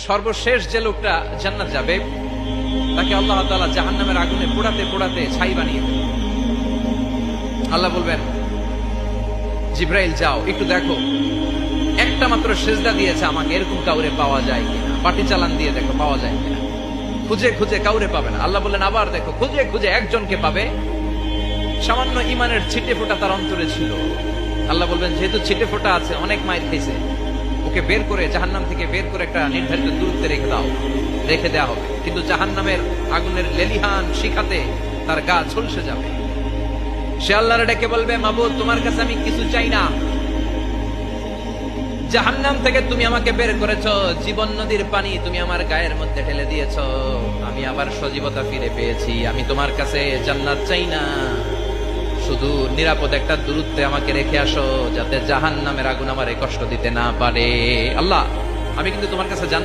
সর্বশেষ যে লোকটা জান্নাত যাবে তাকে আল্লাহ তাআলা জাহান্নামের আগুনে পোড়াতে পোড়াতে ছাই বানিয়ে দেবেন। আল্লাহ বলবেন, জিব্রাইল যাও একটু দেখো, একটা মাত্র সেজদা দিয়েছে আমাকে, এরকম কাউরে পাওয়া যায় কিনা, পাটি চালান দিয়ে দেখো পাওয়া যায় কিনা। খুঁজে খুঁজে কাউরে পাবে না। আল্লাহ বললেন আবার দেখো, খুঁজে খুঁজে একজনকে পাবে, সামান্য ইমানের ছিটে ফোঁটা তার অন্তরে ছিল। আল্লাহ বলবেন, যেহেতু ছিটে ফোঁটা আছে, অনেক মায়ের খেয়েছে, ওকে বের করে জাহান্নাম থেকে বের করে একটা নির্ধারিত দূরত্বে রেখে দাও, রেখে দেওয়া হবে। কিন্তু জাহান্নামের আগুনের লেলিহান শিখাতে তার গা ঝলসে যাবে। সে আল্লাহর ডেকে বলবে, মাবুদ তোমার কাছে আমি কিছু চাই না, জাহান্নাম থেকে তুমি আমাকে বের করেছো, জীবন নদীর পানি তুমি আমার গায়ের মধ্যে ঢেলে দিয়েছো, আমি আবার সজীবতা ফিরে পেয়েছি। আমি তোমার কাছে জান্নাত চাই না, শুধু নিরাপদ একটা দূরত্বে আমাকে রেখে আসো, যাতে জাহান্নামের আগুন আমারে কষ্ট দিতে না পারে। আল্লাহ, আমি কিন্তু তোমার কাছে